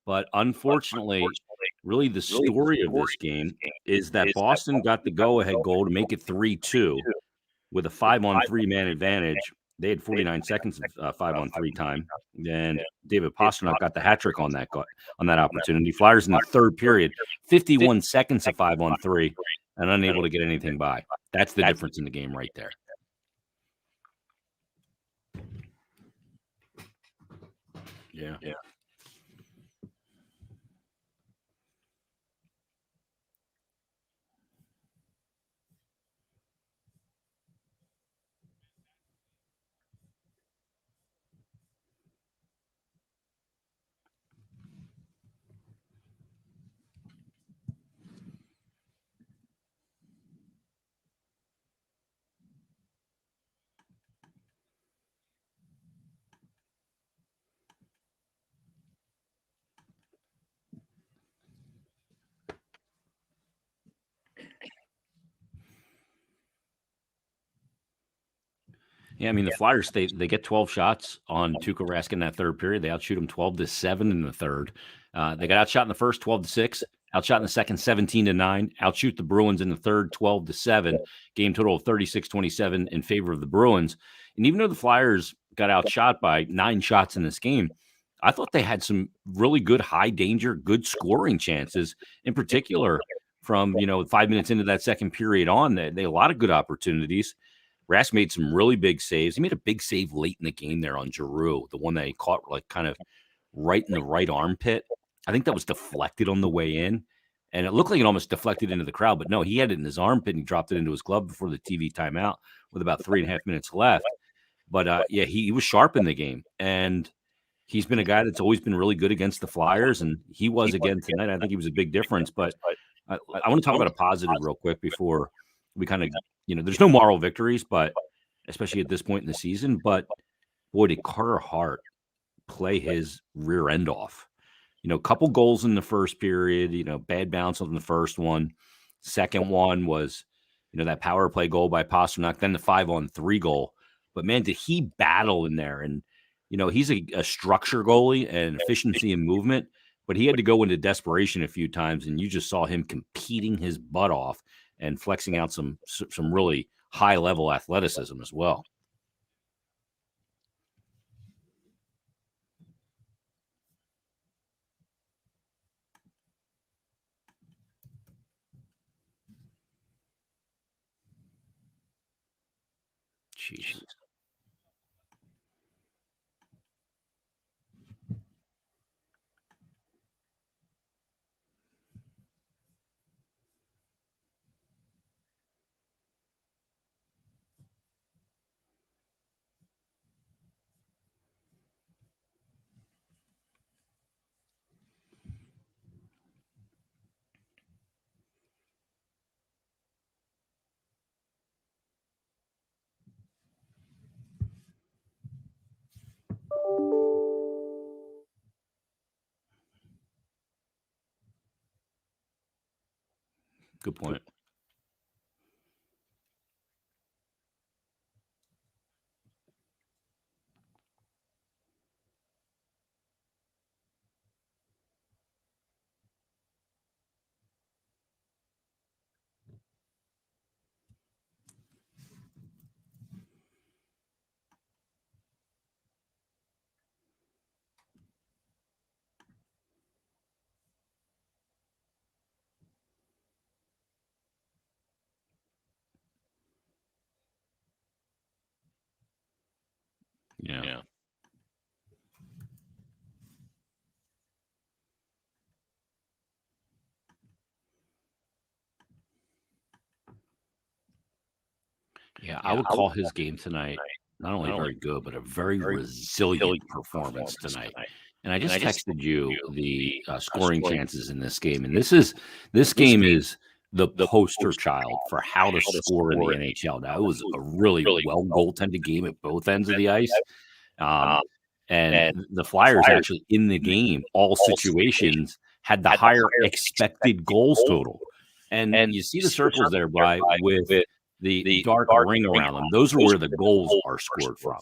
But unfortunately, really the story of this game is that Boston got the go-ahead goal to make it 3-2 with a 5-on-3 man advantage. They had 49 seconds of 5-on-3 time, and David Pastrnak got the hat trick on that opportunity. Flyers in the third period, 51 seconds of 5-on-3, and unable to get anything by. That's the difference in the game right there. Yeah. Yeah, I mean, the Flyers, they get 12 shots on Tuukka Rask in that third period. They outshoot him 12-7 in the third. They got outshot in the first 12-6, outshot in the second 17-9, outshoot the Bruins in the third 12-7, game total of 36-27 in favor of the Bruins. And even though the Flyers got outshot by 9 shots in this game, I thought they had some really good high danger, good scoring chances, in particular from, 5 minutes into that second period on. They had a lot of good opportunities. Rask made some really big saves. He made a big save late in the game there on Giroux, the one that he caught like kind of right in the right armpit. I think that was deflected on the way in, and it looked like it almost deflected into the crowd, but no, he had it in his armpit and he dropped it into his glove before the TV timeout with about 3.5 minutes left. But he was sharp in the game, and he's been a guy that's always been really good against the Flyers, and he was again tonight. I think he was a big difference. But I want to talk about a positive real quick before we kind of, there's no moral victories, but especially at this point in the season. But boy, did Carter Hart play his rear end off. A couple goals in the first period, bad bounce on the first one. Second one was, that power play goal by Pastrnak, then the 5-on-3 goal. But man, did he battle in there. And, he's a structure goalie and efficiency and movement, but he had to go into desperation a few times. And you just saw him competing his butt off and flexing out some really high-level athleticism as well. Jeez. Good point. Yeah. Yeah, I would call his game tonight not only very good, but a very resilient performance tonight. And I just texted you the scoring chances in this game, and this game is the poster child for how to score in the NHL. Now, it was a really well goaltended game at both ends of the ice, and the Flyers actually in the game, all situations had the higher expected goals total, and you see the circles there with the dark ring around them. Those are where the goals are scored from.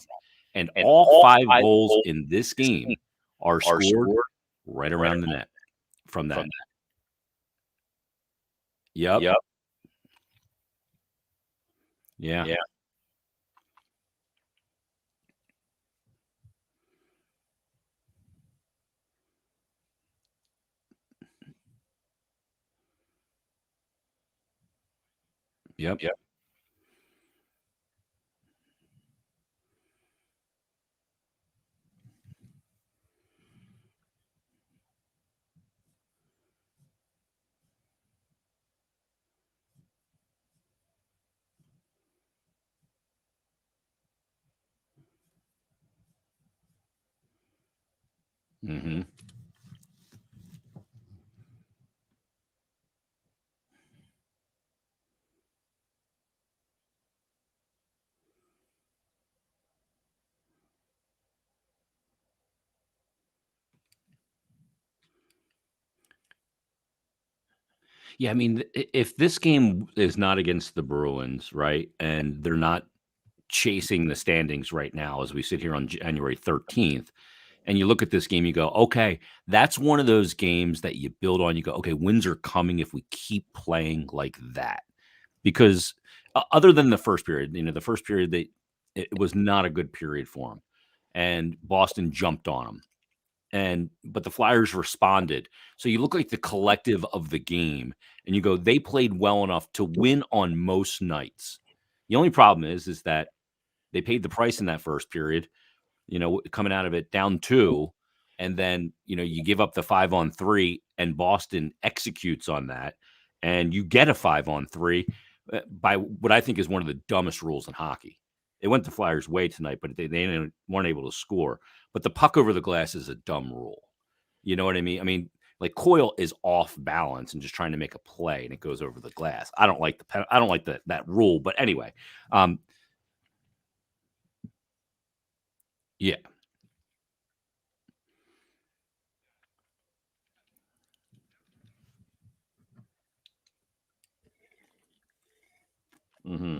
And all 5 goals in this game are scored right around the net from that. Yep. Yeah. Yep. Mm-hmm. Yeah, I mean, if this game is not against the Bruins, right, and they're not chasing the standings right now as we sit here on January 13th, and you look at this game, you go, okay, that's one of those games that you build on. You go, okay, wins are coming if we keep playing like that. Because other than the first period, the first period, it was not a good period for them, and Boston jumped on them. But the Flyers responded. So you look like the collective of the game, and you go, they played well enough to win on most nights. The only problem is that they paid the price in that first period, coming out of it down 2, and then, you give up the 5-on-3 and Boston executes on that, and you get a 5-on-3 by what I think is one of the dumbest rules in hockey. It went the Flyers' way tonight, but they weren't able to score. But the puck over the glass is a dumb rule. You know what I mean? I mean, like Coyle is off balance and just trying to make a play, and it goes over the glass. I don't like that rule, but anyway, yeah. Mm-hmm.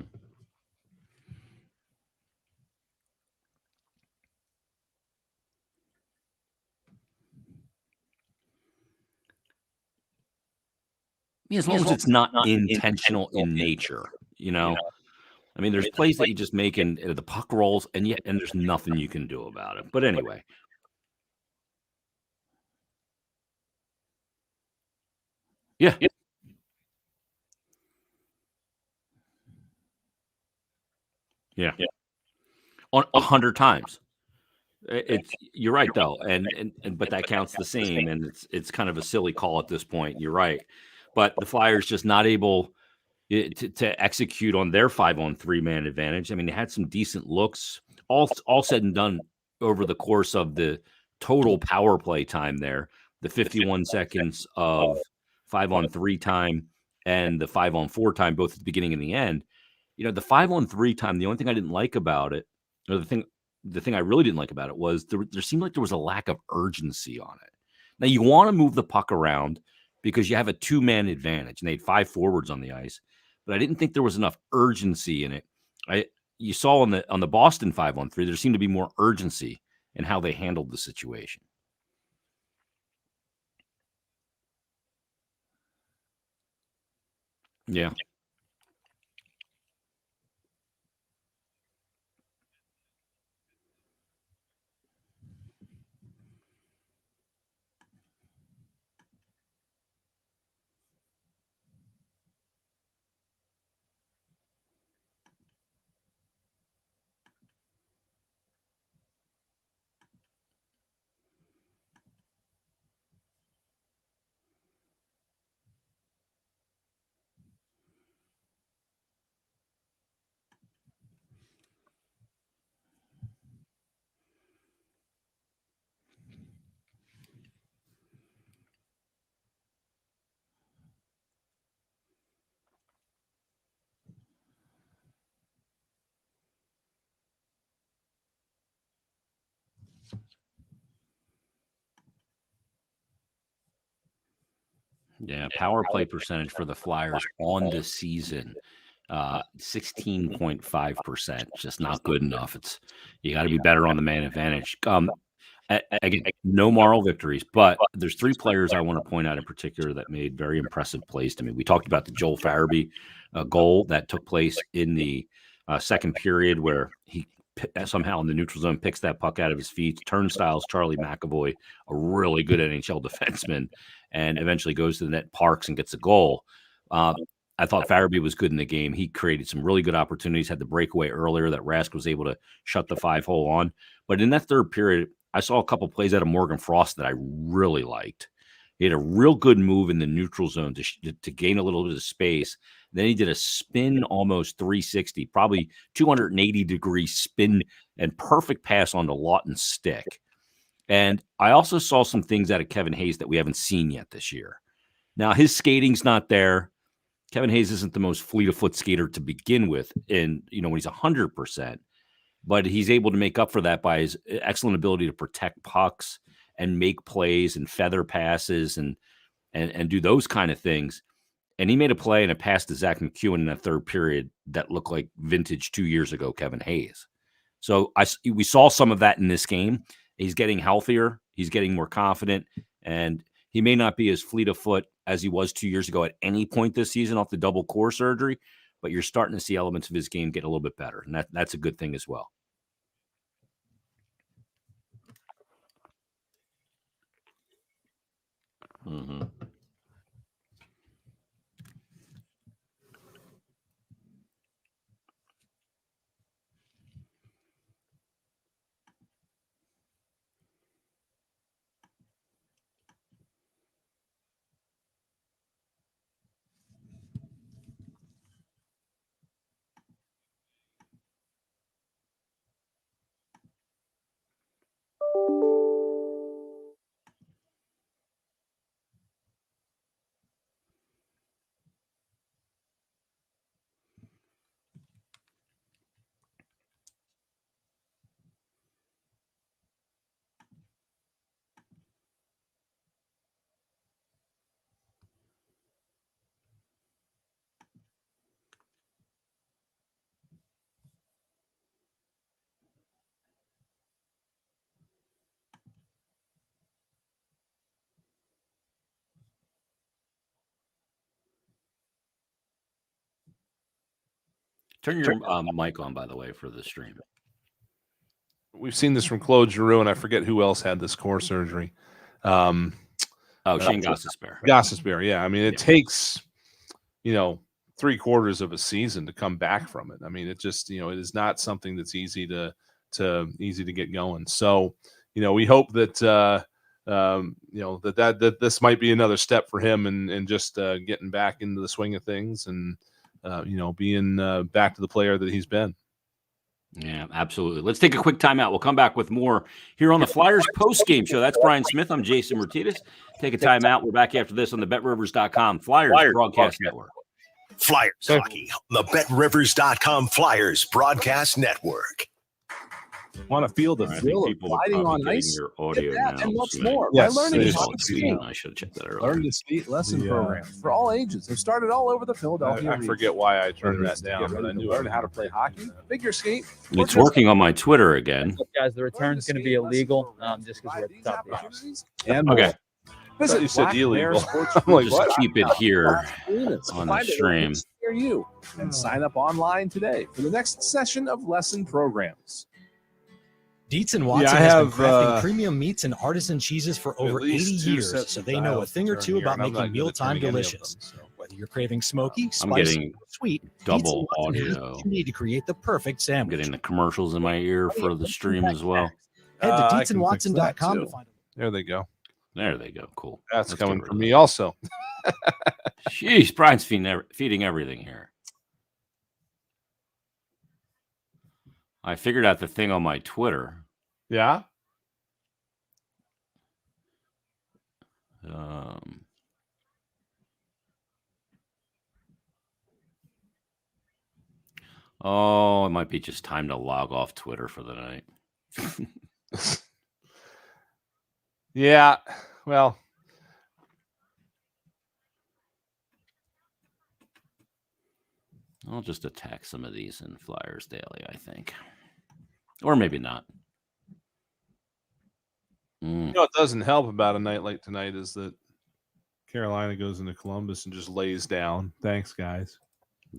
As long as it's not intentional in nature, you know. I mean, there's plays that you just make and the puck rolls, and there's nothing you can do about it. But anyway, yeah, yeah, on 100 times. It's you're right though, and but that counts the same, and it's kind of a silly call at this point. You're right, but the Flyers just not able to execute on their 5-on-3 man advantage. I mean, they had some decent looks. All said and done over the course of the total power play time there, the 51 seconds of 5-on-3 time and the 5-on-4 time, both at the beginning and the end. The 5-on-3 time, the only thing I didn't like about it, or the thing I really didn't like about it was there seemed like there was a lack of urgency on it. Now you want to move the puck around because you have a 2-man advantage, and they had 5 forwards on the ice, but I didn't think there was enough urgency in it. You saw on the Boston 5-on-3, there seemed to be more urgency in how they handled the situation. Yeah. Yeah, power play percentage for the Flyers on the season, 16.5%. Just not good enough. You got to be better on the man advantage. Again, no moral victories, but there's 3 players I want to point out in particular that made very impressive plays to me. We talked about the Joel Farabee goal that took place in the second period where he somehow in the neutral zone picks that puck out of his feet, turnstiles Charlie McAvoy, a really good NHL defenseman, and eventually goes to the net, parks, and gets a goal. I thought Farabee was good in the game. He created some really good opportunities, had the breakaway earlier that Rask was able to shut the 5-hole on. But in that third period, I saw a couple plays out of Morgan Frost that I really liked. He had a real good move in the neutral zone to gain a little bit of space. Then he did a spin almost 360, probably 280-degree spin and perfect pass on the Lawton's stick. And I also saw some things out of Kevin Hayes that we haven't seen yet this year. Now, his skating's not there. Kevin Hayes isn't the most fleet-of-foot skater to begin with, when he's 100%. But he's able to make up for that by his excellent ability to protect pucks and make plays and feather passes and do those kind of things. And he made a play and a pass to Zach McEwen in that third period that looked like vintage 2 years ago Kevin Hayes. So we saw some of that in this game. He's getting healthier. He's getting more confident. And he may not be as fleet of foot as he was 2 years ago at any point this season off the double core surgery, but you're starting to see elements of his game get a little bit better. And that's a good thing as well. Mm-hmm. Turn your mic on, by the way, for the stream. We've seen this from Claude Giroux, and I forget who else had this core surgery. Shane Gostisbehere. Gostisbehere, yeah. I mean, it takes, 3/4 of a season to come back from it. I mean, it just, it is not something that's easy to get going. So, we hope that that this might be another step for him and just getting back into the swing of things and being back to the player that he's been. Yeah, absolutely. Let's take a quick timeout. We'll come back with more here on the Flyers postgame show. That's Brian Smith. I'm Jason Myrtetus. Take a timeout. We're back after this on the BetRivers.com Flyers Broadcast Network. Flyers hockey on the BetRivers.com Flyers Broadcast Network. Want to feel the thrill of gliding on ice? Your audio now, and much so more yes, by learning how to skate. I should have checked that earlier. Learn to skate lesson programs for all ages. They've started all over the Philadelphia. I forget why I turned that down, but I knew learn how to play hockey, figure skate. It's working on my Twitter again. Guys, the return's going to be illegal just because we're at the top of the house. And Okay. Visit You said illegal. I'm like, Just keep it here on the stream. Near you and sign up online today for the next session of lesson programs. Dietz and Watson has been crafting premium meats and artisan cheeses for over 80 years, so they know a thing or two about making mealtime delicious. Whether you're craving smoky, spicy, or sweet, double Dietz and Watson has audio. what you need to create the perfect I'm sandwich. getting the commercials in my ear for the stream as well. Head to I can fix that DietzandWatson.com too. to find them. There they go. There they go. Cool. That's Let's coming get rid from of me that. also. Jeez, Brian's feeding everything here. I figured out the thing on my Twitter. Yeah. It might be just time to log off Twitter for the night. Yeah. Well, I'll just attack some of these in Flyers Daily, I think. Or maybe not. You know, it doesn't help about a night like tonight is that Carolina goes into Columbus and just lays down. Thanks, guys.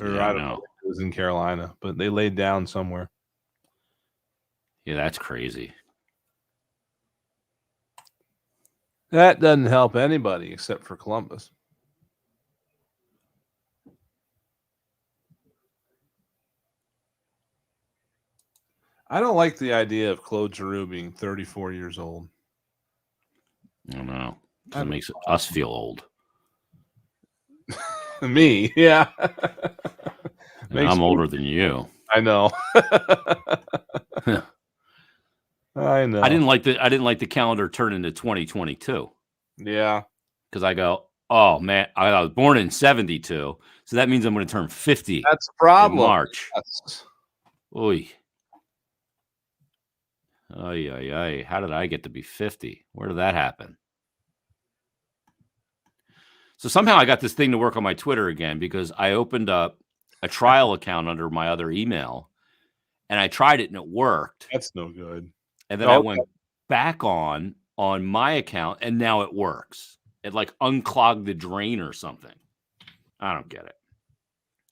Or Yeah, I don't know. It was in Carolina, but they laid down somewhere. Yeah, that's crazy. That doesn't help anybody except for Columbus. I don't like the idea of Claude Giroux being 34 years old. I don't know. It makes us feel old. Me, yeah. I'm older than you. I know. I know. I didn't like the calendar turn into 2022. Yeah. Because I go, oh man, I was born in 72. So that means I'm going to turn 50. That's the problem. In March. Yes. Oy. Ay, ay, ay. How did I get to be 50? Where did that happen? So somehow I got this thing to work on my Twitter again because I opened up a trial account under my other email and I tried it and it worked. That's no good. And then I went back on my account and now it works. It like unclogged the drain or something. I don't get it.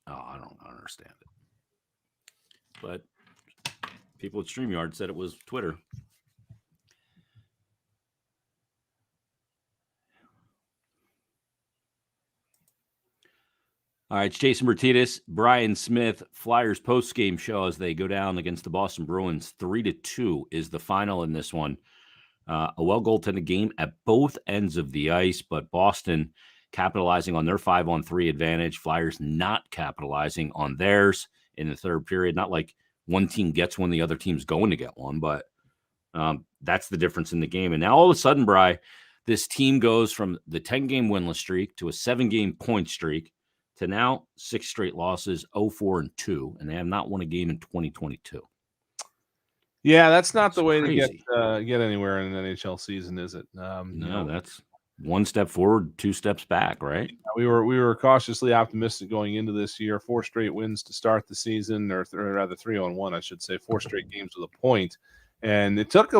Oh, I don't understand it. But people at StreamYard said it was Twitter. All right, it's Jason Myrtetus, Brian Smith, Flyers postgame show as they go down against the Boston Bruins. 3-2 is the final in this one. A well-goaltended game at both ends of the ice, but Boston capitalizing on their 5-on-3 advantage. Flyers not capitalizing on theirs in the third period. Not like one team gets one, the other team's going to get one, but that's the difference in the game. And now all of a sudden, Bri, this team goes from the 10-game winless streak to a 7-game point streak to now 6 straight losses, 0-4-2, and they have not won a game in 2022. Yeah, that's not the way to get anywhere in an NHL season, is it? No, that's one step forward, 2 steps back, right? We were cautiously optimistic going into this year. 4 straight wins to start the season, or rather 3-on-1, I should say. 4 straight games with a point, and it took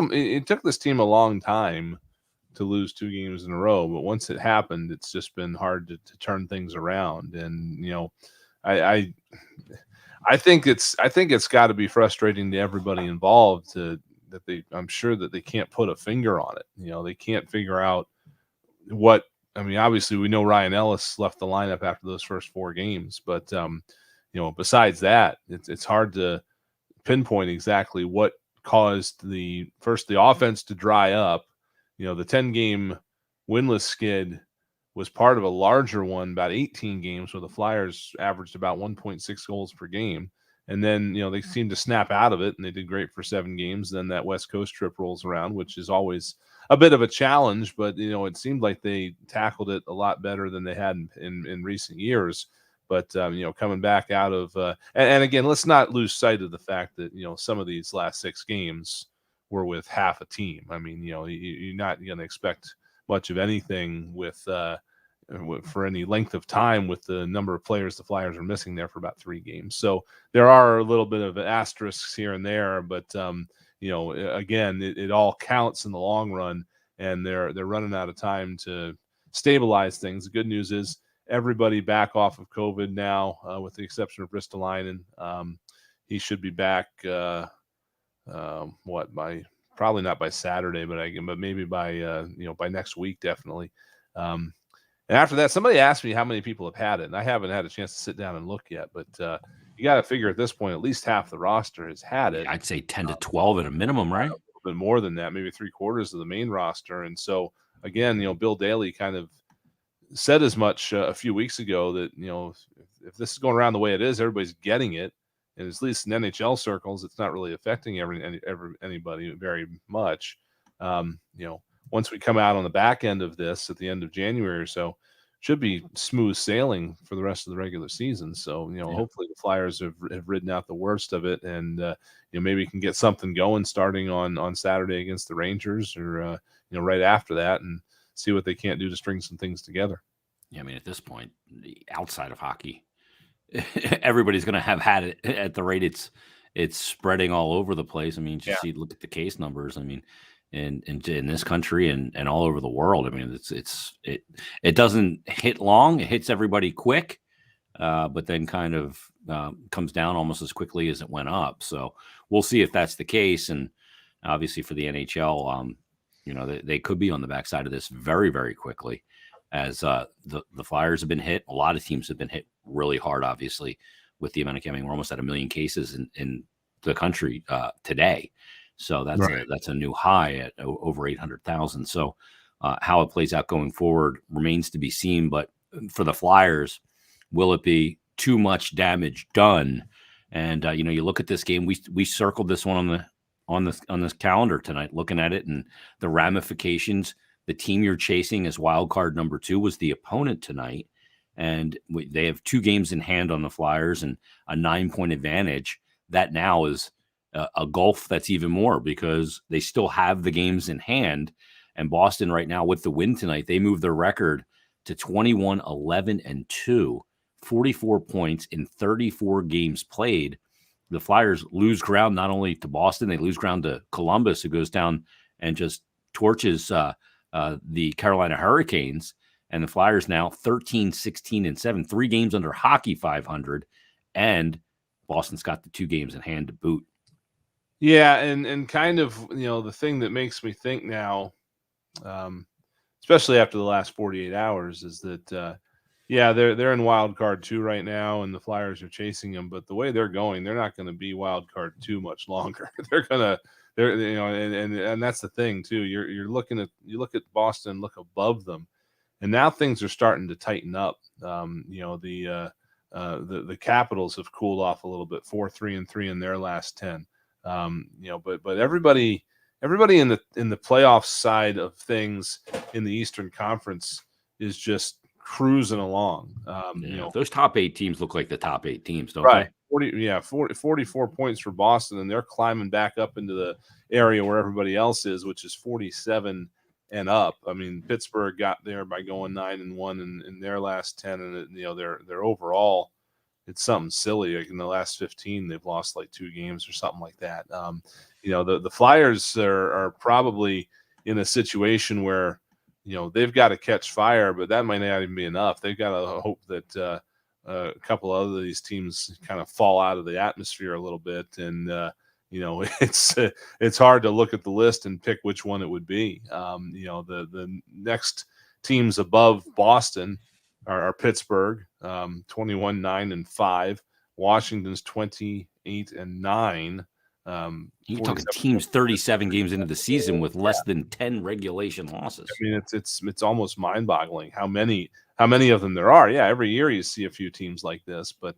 this team a long time to lose 2 games in a row. But once it happened, it's just been hard to turn things around. And you know, I think it's got to be frustrating to everybody involved I'm sure that they can't put a finger on it. You know, they can't figure out what. I mean, obviously we know Ryan Ellis left the lineup after those first 4 games, but you know, besides that, it's hard to pinpoint exactly what caused the offense to dry up. You know, the 10-game winless skid was part of a larger one, about 18 games, where the Flyers averaged about 1.6 goals per game. And then, you know, they seemed to snap out of it, and they did great for 7 games. Then that West Coast trip rolls around, which is always a bit of a challenge, but, you know, it seemed like they tackled it a lot better than they had in recent years. But, you know, coming back out of and again, let's not lose sight of the fact that, you know, some of these last 6 games were with half a team. I mean, you know, you're not going to expect much of anything with for any length of time with the number of players the Flyers are missing there for about 3 games. So there are a little bit of asterisks here and there, but you know, again, it all counts in the long run, and they're running out of time to stabilize things. The good news is everybody back off of COVID now, with the exception of Ristolainen. He should be back. Probably not by Saturday, but maybe by you know, by next week, definitely. And after that, somebody asked me how many people have had it, and I haven't had a chance to sit down and look yet, but you got to figure at this point at least half the roster has had it. I'd say 10 to 12 at a minimum, right? A little bit more than that, maybe 3/4 of the main roster. And so again, you know, Bill Daly kind of said as much a few weeks ago that, you know, if this is going around the way it is, everybody's getting it. And at least in NHL circles, it's not really affecting anybody very much. You know, once we come out on the back end of this at the end of January or so, should be smooth sailing for the rest of the regular season. So, you know, hopefully the Flyers have ridden out the worst of it, and you know, maybe can get something going starting on Saturday against the Rangers, or you know, right after that, and see what they can't do to string some things together. Yeah, I mean, at this point, outside of hockey, everybody's going to have had it at the rate it's spreading all over the place. I mean, look at the case numbers. I mean, in this country and all over the world. I mean, it doesn't hit long; it hits everybody quick, but then kind of comes down almost as quickly as it went up. So we'll see if that's the case. And obviously for the NHL, they could be on the backside of this very, very quickly, as the Flyers have been hit. A lot of teams have been hit really hard, obviously, with the amount of we're almost at 1 million cases in the country today. So that's a new high at over 800,000. So how it plays out going forward remains to be seen. But for the Flyers, will it be too much damage done? And you look at this game. We circled this one on this calendar tonight, looking at it and the ramifications. The team you're chasing as wild card number 2 was the opponent tonight, and they have 2 games in hand on the Flyers and a 9-point advantage. That now is a gulf that's even more because they still have the games in hand. And Boston right now, with the win tonight, they moved their record to 21-11-2, 44 points in 34 games played. The Flyers lose ground not only to Boston, they lose ground to Columbus, who goes down and just torches the Carolina Hurricanes. And the Flyers now 13-16-7, 3 games under hockey 500, and Boston's got the 2 games in hand to boot. Yeah, and kind of, the thing that makes me think now, especially after the last 48 hours, is that they're in wild card 2 right now, and the Flyers are chasing them. But the way they're going, they're not going to be wild card 2 much longer. And that's the thing too. You look at Boston, look above them, and now things are starting to tighten up. The Capitals have cooled off a little bit, 4-3-3 in their last 10. But everybody in the playoff side of things in the Eastern Conference is just cruising along. Those top 8 teams look like the top 8 teams, don't right. they? 44 points for Boston, and they're climbing back up into the area where everybody else is, which is 47 and up. I mean, Pittsburgh got there by going 9-1 in their last 10, and their overall, it's something silly. Like in the last 15, they've lost like 2 games or something like that. The Flyers are probably in a situation where they've got to catch fire, but that might not even be enough. They've got to hope that a couple of these teams kind of fall out of the atmosphere a little bit, and it's hard to look at the list and pick which one it would be. The next teams above Boston are Pittsburgh, 21-9-5. Washington's 28-9. You're talking teams 37 games into the season with less than 10 regulation losses. I mean, it's almost mind-boggling how many of them there are. Yeah, every year you see a few teams like this, but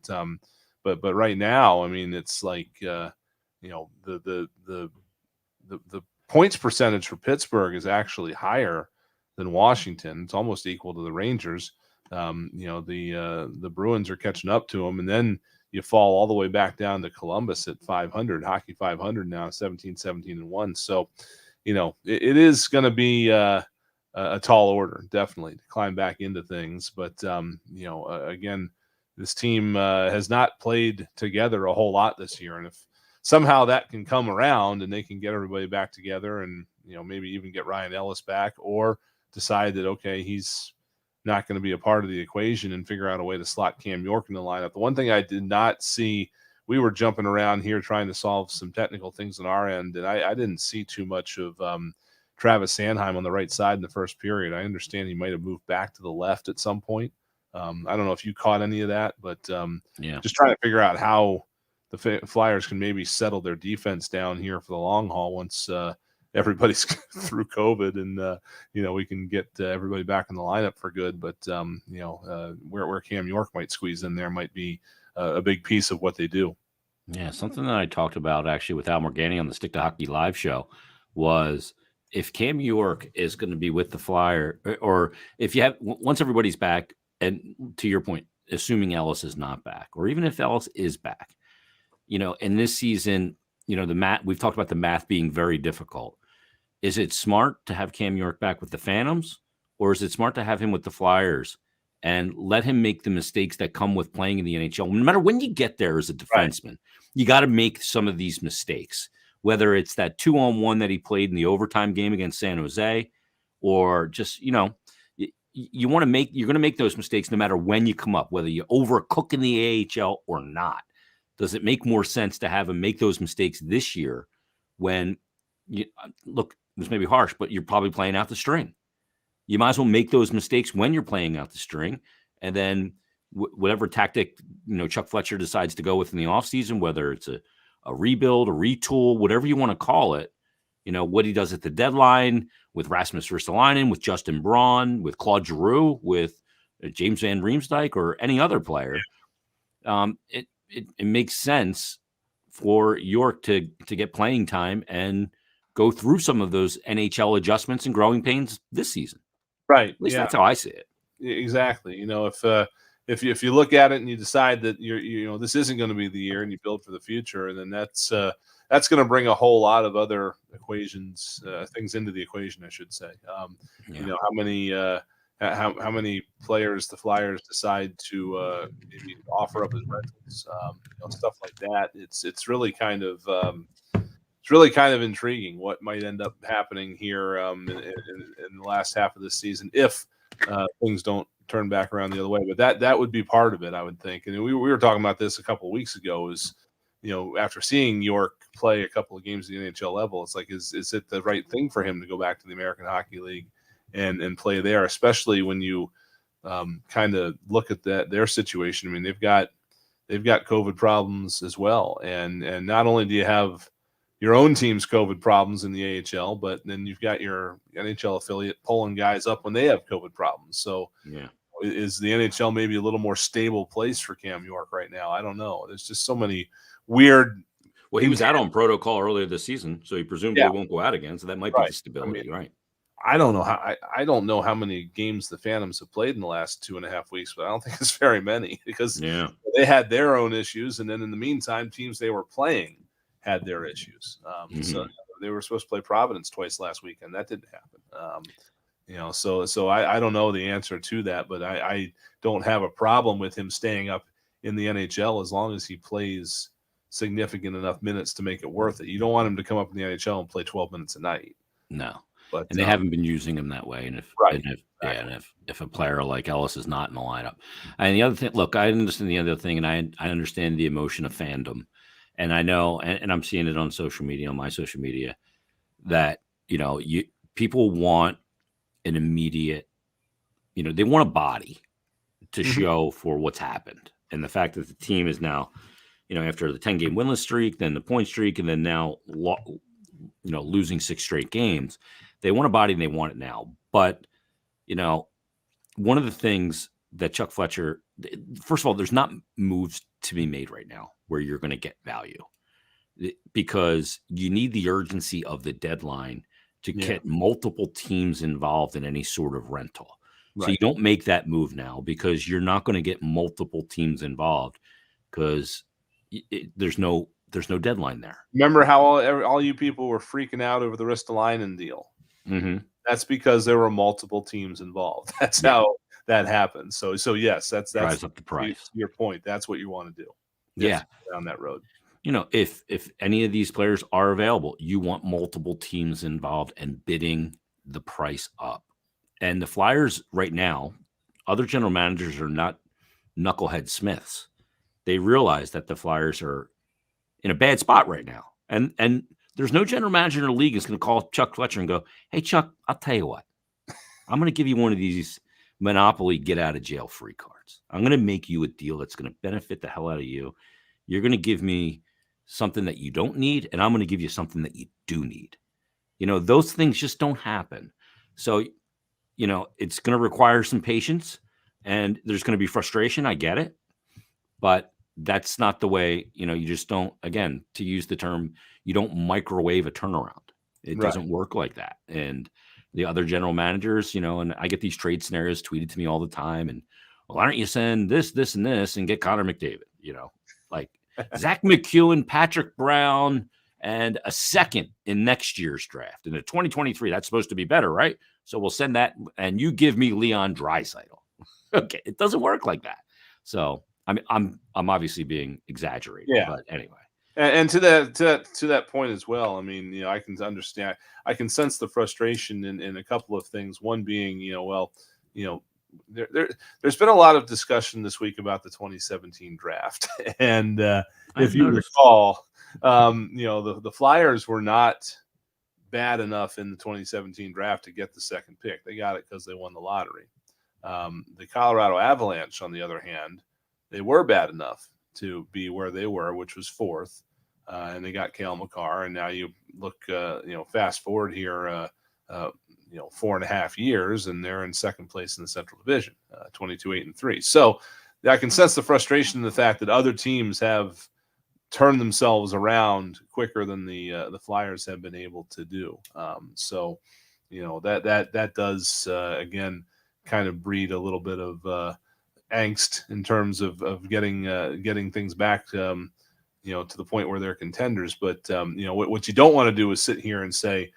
right now, I mean, it's like the points percentage for Pittsburgh is actually higher than Washington. It's almost equal to the Rangers. The Bruins are catching up to them, and then you fall all the way back down to Columbus at 500, hockey 500 now, 17-17-1. So, it is going to be a tall order, definitely, to climb back into things. But, again, this team has not played together a whole lot this year. And if somehow that can come around and they can get everybody back together and, maybe even get Ryan Ellis back, or decide that, okay, he's not going to be a part of the equation, and figure out a way to slot Cam York in the lineup. The one thing I did not see, we were jumping around here trying to solve some technical things on our end, and I didn't see too much of Travis Sanheim on the right side in the first period. I understand he might have moved back to the left at some point. I don't know if you caught any of that, but just trying to figure out how the Flyers can maybe settle their defense down here for the long haul once everybody's through COVID, and we can get everybody back in the lineup for good. But where Cam York might squeeze in there might be a big piece of what they do. Yeah, something that I talked about actually with Al Morgani on the Stick to Hockey live show was, if Cam York is going to be with the Flyer, or if you have, once everybody's back, and to your point, assuming Ellis is not back, or even if Ellis is back, in this season, the math, we've talked about the math being very difficult. Is it smart to have Cam York back with the Phantoms, or is it smart to have him with the Flyers and let him make the mistakes that come with playing in the NHL? No matter when you get there as a defenseman, you got to make some of these mistakes whether it's that 2-on-1 that he played in the overtime game against San Jose, or just, you're going to make those mistakes no matter when you come up, whether you overcook in the AHL or not. Does it make more sense to have him make those mistakes this year when look, this may be harsh, but you're probably playing out the string? You might as well make those mistakes when you're playing out the string, and then whatever tactic, Chuck Fletcher decides to go with in the offseason, whether it's a rebuild, a retool, whatever you want to call it, what he does at the deadline with Rasmus Ristolainen, with Justin Braun, with Claude Giroux, with James Van Riemsdyk, or any other player. It makes sense for York to get playing time and go through some of those NHL adjustments and growing pains this season. Right. At least that's how I see it. Exactly. If you look at it and you decide that this isn't going to be the year, and you build for the future, and then that's going to bring a whole lot of other things into the equation, I should say. How many players the Flyers decide to maybe offer up as rentals, stuff like that. It's really kind of intriguing what might end up happening here in the last half of this season if things don't turn back around the other way. But that would be part of it, I would think. And we were talking about this a couple of weeks ago. Is after seeing York play a couple of games at the NHL level, it's like is it the right thing for him to go back to the American Hockey League and play there, especially when you kind of look at their situation. I mean, they've got COVID problems as well, and not only do you have your own team's COVID problems in the AHL, but then you've got your NHL affiliate pulling guys up when they have COVID problems. So is the NHL maybe a little more stable place for Cam York right now? I don't know. There's just so many weird. Well, he was out on protocol earlier this season, so he presumably won't go out again. So that might be the stability, right? I don't know I don't know how many games the Phantoms have played in the last 2.5 weeks, but I don't think it's very many because they had their own issues, and then in the meantime, teams they were playing had their issues. So they were supposed to play Providence twice last week, and that didn't happen. So I don't know the answer to that, but I don't have a problem with him staying up in the NHL as long as he plays significant enough minutes to make it worth it. You don't want him to come up in the NHL and play 12 minutes a night. No. But, and they haven't been using him that way. And if a player like Ellis is not in the lineup, and the other thing, look, I understand the other thing, and I understand the emotion of fandom, and I know, and I'm seeing it on social media, on my social media, that people want an immediate, they want a body to show for what's happened, and the fact that the team is now, after the 10-game winless streak, then the point streak, and then now, losing 6 straight games. They want a body and they want it now. But, one of the things that Chuck Fletcher, first of all, there's not moves to be made right now where you're going to get value because you need the urgency of the deadline to get multiple teams involved in any sort of rental. Right. So you don't make that move now because you're not going to get multiple teams involved because there's no deadline there. Remember how all you people were freaking out over the Ristolainen deal? Mm-hmm. That's because there were multiple teams involved. That's how that happened. So yes, that's drives up the price. Your point. That's what you want to do. Down that road. If any of these players are available, you want multiple teams involved and bidding the price up. And the Flyers right now, other general managers are not knucklehead Smiths. They realize that the Flyers are in a bad spot right now. And there's no general manager in the league that's going to call Chuck Fletcher and go, "Hey, Chuck, I'll tell you what. I'm going to give you one of these Monopoly get-out-of-jail-free cards. I'm going to make you a deal that's going to benefit the hell out of you. You're going to give me something that you don't need, and I'm going to give you something that you do need." Those things just don't happen. So, it's going to require some patience, and there's going to be frustration. I get it. But that's not the way, you just don't, again, to use the term, you don't microwave a turnaround. It doesn't work like that. And the other general managers, and I get these trade scenarios tweeted to me all the time. And, well, why don't you send this, this, and this and get Connor McDavid, like Zach McEwen, Patrick Brown, and a second in next year's draft. In the 2023, that's supposed to be better, right? So we'll send that, and you give me Leon Draisaitl. Okay, it doesn't work like that. So, I mean, I'm obviously being exaggerated, but anyway. And to that point as well, I mean, I can understand, I can sense the frustration in a couple of things. One being, there's been a lot of discussion this week about the 2017 draft, and if you recall, the Flyers were not bad enough in the 2017 draft to get the second pick. They got it because they won the lottery. The Colorado Avalanche, on the other hand, they were bad enough to be where they were, which was fourth, and they got Cale Makar. And now you look, fast forward here, 4.5 years, and they're in second place in the Central Division, 22-8-3. So I can sense the frustration in the fact that other teams have turned themselves around quicker than the Flyers have been able to do. So that does again kind of breed a little bit of angst in terms of getting things back to the point where they're contenders. But what you don't want to do is sit here and say,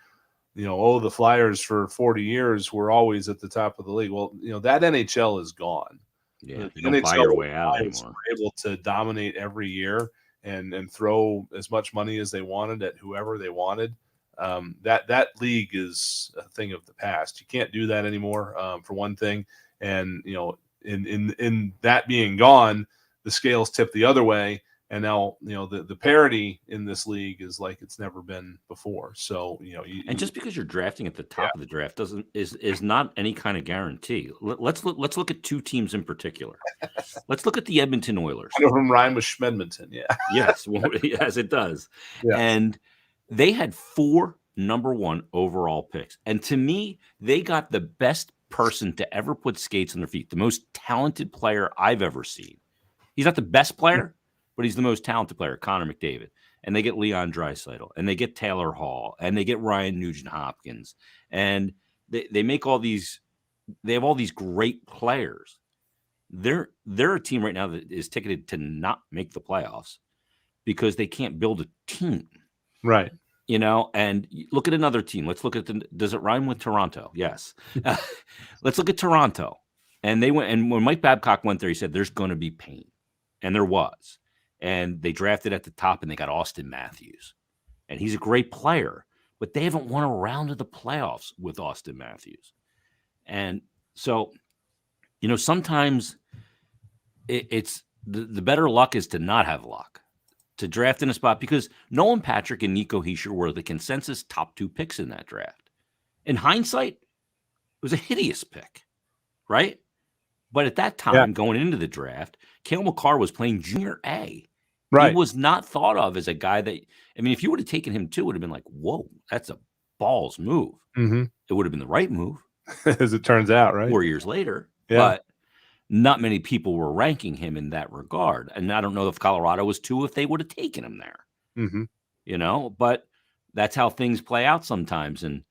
the Flyers for 40 years were always at the top of the league. Well, that NHL is gone. Yeah, you don't buy your way out anymore. Able to dominate every year and throw as much money as they wanted at whoever they wanted. That league is a thing of the past. You can't do that anymore, for one thing. And in that being gone, the scales tip the other way. And now, the parity in this league is like it's never been before. So, and just because you're drafting at the top of the draft is not any kind of guarantee. Let's look at two teams in particular. Let's look at the Edmonton Oilers. I know from rhyme with Schmedmonton. Yeah. Yes. Well, yes, it does. Yeah. And they had 4 number 1 overall picks. And to me, they got the best person to ever put skates on their feet, the most talented player I've ever seen. He's not the best player, but he's the most talented player, Connor McDavid. And they get Leon Draisaitl, and they get Taylor Hall, and they get Ryan Nugent-Hopkins. And they make all these – they have all these great players. They're a team right now that is ticketed to not make the playoffs because they can't build a team. Right. And look at another team. Let's look at does it rhyme with Toronto? Yes. Let's look at Toronto. And they went – and when Mike Babcock went there, he said there's going to be pain. And there was. And they drafted at the top, and they got Austin Matthews. And he's a great player, but they haven't won a round of the playoffs with Austin Matthews. And so, sometimes it's the better luck is to not have luck, to draft in a spot, because Nolan Patrick and Nico Hischier were the consensus top 2 picks in that draft. In hindsight, it was a hideous pick, right? But at that time, going into the draft, Cale Makar was playing junior A. Right. He was not thought of as a guy that, if you would have taken him too, it would have been like, whoa, that's a balls move. Mm-hmm. It would have been the right move. As it turns out, right? 4 years later. Yeah. But not many people were ranking him in that regard. And I don't know if Colorado was too, if they would have taken him there. Mm-hmm. But that's how things play out sometimes. And,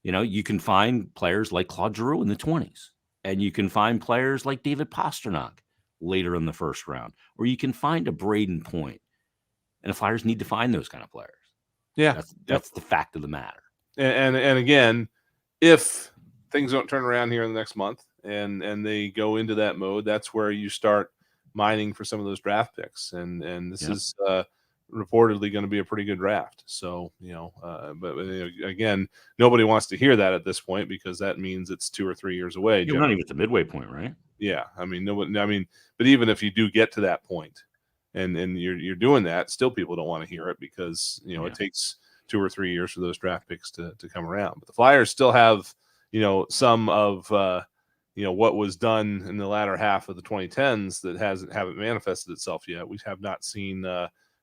you can find players like Claude Giroux in the 20s. And you can find players like David Pastrnak later in the first round, or you can find a Braden Point. And the Flyers need to find those kind of players. Yeah. That's the fact of the matter. And again, if things don't turn around here in the next month and they go into that mode, that's where you start mining for some of those draft picks. And this is reportedly going to be a pretty good draft. So, but again, nobody wants to hear that at this point because that means it's 2 or 3 years away. You're not even at the midway point, right? Yeah. But even if you do get to that point and you're doing that, still people don't want to hear it because, it takes 2 or 3 years for those draft picks to come around. But the Flyers still have, some of, what was done in the latter half of the 2010s that haven't manifested itself yet. We have not seen,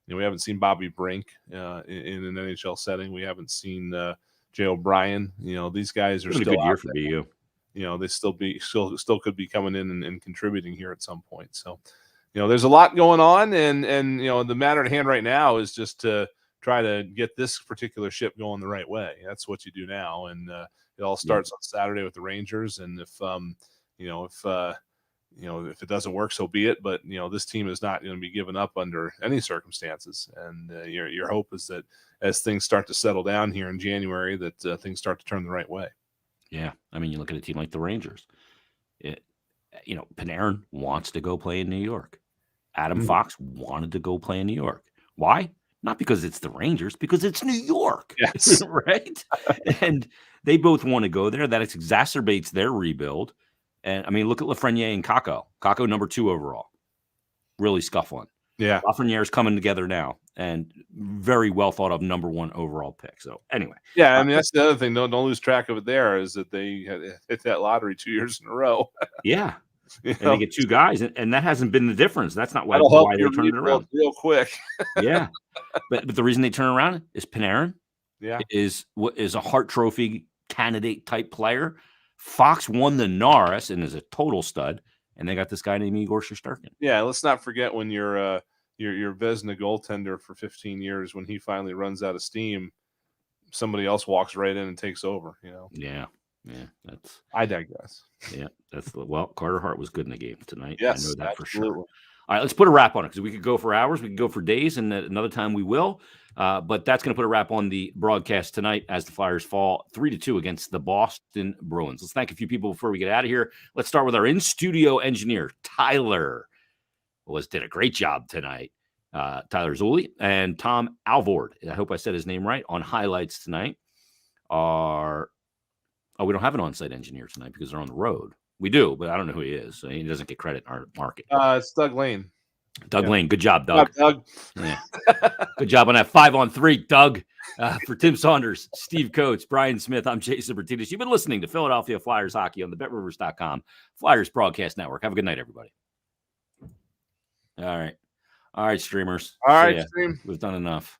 we haven't seen Bobby Brink in an NHL setting. We haven't seen Jay O'Brien. These guys are still a good year for BU. They still could be coming in and contributing here at some point. So, there's a lot going on, and the matter at hand right now is just to try to get this particular ship going the right way. That's what you do now, and it all starts on Saturday with the Rangers. And if it doesn't work, so be it. But this team is not going to be given up under any circumstances. And your hope is that as things start to settle down here in January, that things start to turn the right way. Yeah, you look at a team like the Rangers. Panarin wants to go play in New York. Adam Fox wanted to go play in New York. Why? not because it's the Rangers, because it's New York, Yes. right? And they both want to go there. That exacerbates their rebuild. And I mean, look at Lafreniere and Kakko. Kakko number 2 overall, really scuffling. Yeah, Lafreniere's coming together now, and very well thought of number 1 overall pick. So anyway, yeah. I mean, that's the other thing. Don't lose track of it. There is that they hit that lottery 2 years in a row. yeah. You And know? they get 2 guys, and that hasn't been the difference. That's not why That'll help they your turned it around. rebuild real quick. Yeah, but the reason they turn around is Panarin Yeah, is a Hart Trophy candidate type player. Fox won the Norris and is a total stud, and they got this guy named Igor Shesterkin. yeah. Let's not forget when your Vezina goaltender for 15 years, when he finally runs out of steam, somebody else walks right in and takes over. You know. Yeah. I digress. Yeah, Carter Hart was good in the game tonight. Yes, I know that for sure. absolutely. All right, let's put a wrap on it because we could go for hours, we could go for days, and another time we will. But that's going to put a wrap on the broadcast tonight as the Flyers fall 3-2 against the Boston Bruins. Let's thank a few people before we get out of here. Let's start with our in-studio engineer, Tyler. Did a great job tonight. Tyler Zulli and Tom Alvord. I hope I said his name right on highlights tonight. We don't have an on-site engineer tonight because they're on the road. We do, but I don't know who he is. So he doesn't get credit in our market. It's Doug Lane. Doug Lane. Good job, Doug. Doug. Yeah. Good job on that 5-on-3, Doug. For Tim Saunders, Steve Coates, Brian Smith, I'm Jason Myrtetus. You've been listening to Philadelphia Flyers Hockey on the BetRivers.com Flyers Broadcast Network. Have a good night, everybody. All right, streamers. All right, stream. We've done enough.